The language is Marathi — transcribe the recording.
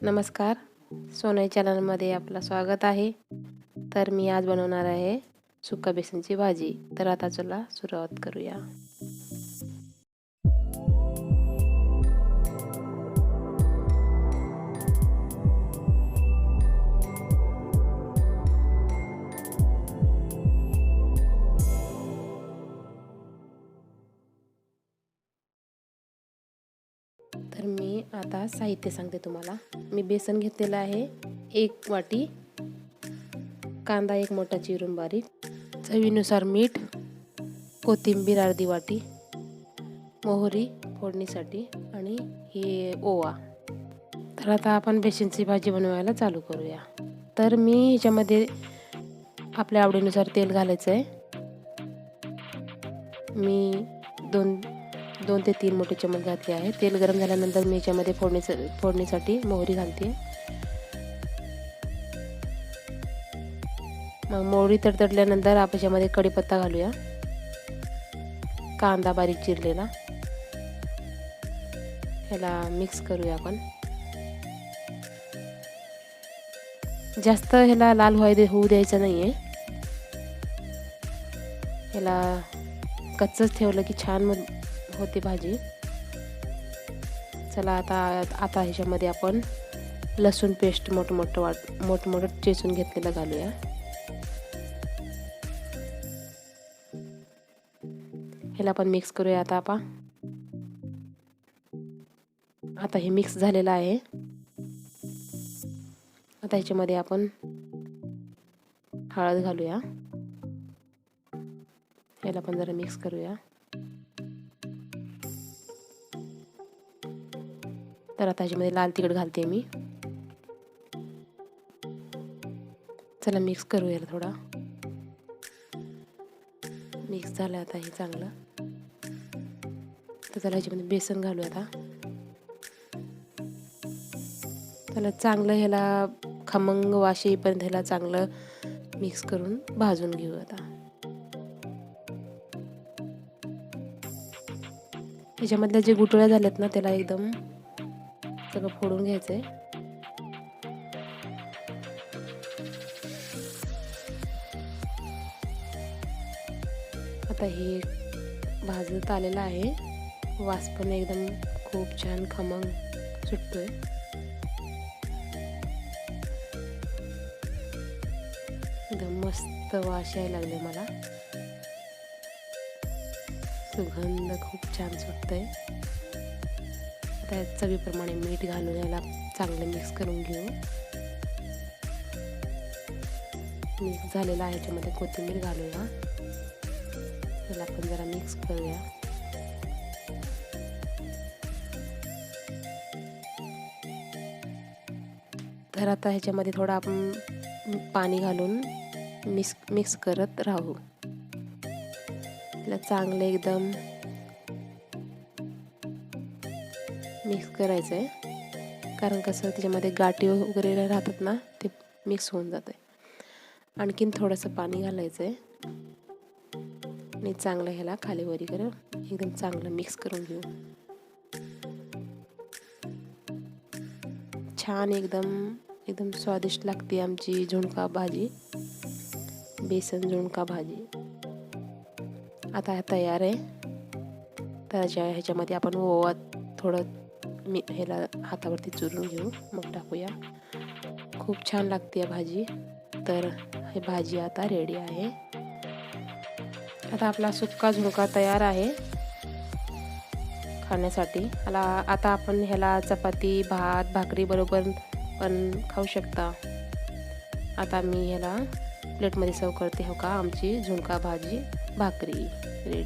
नमस्कार, सोनाई चॅनलमध्ये आपलं स्वागत आहे. तर मी आज बनवणार आहे सुका बेसनची भाजी. तर आता चला सुरुवात करूया. तर मी आता साहित्य सांगते तुम्हाला. मी बेसन घेतलेलं आहे 1 वाटी, कांदा 1 मोठा चिरून बारीक, चवीनुसार मीठ, कोथिंबीर अर्धी वाटी, मोहरी फोडणीसाठी आणि हे ओवा. तर आता आपण बेसनची भाजी बनवायला चालू करूया. तर मी ह्याच्यामध्ये आपल्या आवडीनुसार तेल घालायचं आहे. मी 2 ते 3 मोठे चमच घातले आहे. तेल गरम झाल्यानंतर मी याच्यामध्ये फोडणीसाठी मोहरी घालते. मग मोहरी तडतडल्यानंतर आपण याच्यामध्ये कढीपत्ता घालूया, कांदा बारीक चिरलेला, ह्याला मिक्स करूया आपण. जास्त ह्याला लाल होऊ द्यायचं नाही आहे. ह्याला कच्चंच ठेवलं की छान होते भाजी. चला आता ह्याच्यामध्ये आपण लसूण पेस्ट मोठमोठं चेचून घेतलेलं घालूया. ह्याला आपण मिक्स करूया. आता हे मिक्स झालेलं आहे. आता ह्याच्यामध्ये आपण हळद घालूया. याला पण जरा मिक्स करूया. तर आता ह्याच्यामध्ये लाल तिखट घालते मी. चला मिक्स करूया थोडा. मिक्स झालं आता हे चांगलं. तर चला ह्याच्यामध्ये बेसन घालूया आता. त्याला चांगलं ह्याला खमंग वास येईपर्यंत ह्याला चांगलं मिक्स करून भाजून घेऊ. आता ह्याच्यामधल्या जे गुठळ्या झाल्यात ना त्याला एकदम सगळं फोडून घ्यायचंय. आता हे भाजत आलेलं आहे. वास पण एकदम खूप छान खमंग सुटतोय. एकदम मस्त वास यायला लागले मला. सुगंध खूप छान सुटतोय. आता चवीप्रमाणे मीठ घालून याला चांगलं मिक्स करून घेऊ. मिक्स झालेला आहे. ह्याच्यामध्ये कोथिंबीर घालूया. याला आपण जरा मिक्स करूया. तर आता ह्याच्यामध्ये थोडं आपण पाणी घालून मिक्स करत राहू. चांगलं एकदम मिक्स करायचं आहे. कारण कसं त्याच्यामध्ये गाठी वगैरे राहतात ना, ते मिक्स होऊन जाते. आणखीन थोडंसं पाणी घालायचं आहे आणि चांगलं ह्याला खाली वरी करून एकदम चांगलं मिक्स करून घेऊ. छान एकदम स्वादिष्ट लागते आमची झुणका भाजी, बेसन झुणका भाजी. आता तयार आहे. तर ह्याच्यामध्ये आपण ओवा थोडं ह्याला हातावरती चुरून घेऊ, मग टाकूया. खूप छान लागते भाजी. तर ही भाजी आता रेडी आहे. आता आपला सुक्का झुणका तयार आहे खाण्यासाठी. आता आपण ह्याला चपाती, भात, भाकरी बरोबर पण खाऊ शकता. आता मी ह्याला प्लेटमध्ये सर्व करते. हो का, आमची झुणका भाजी भाकरी रेडी.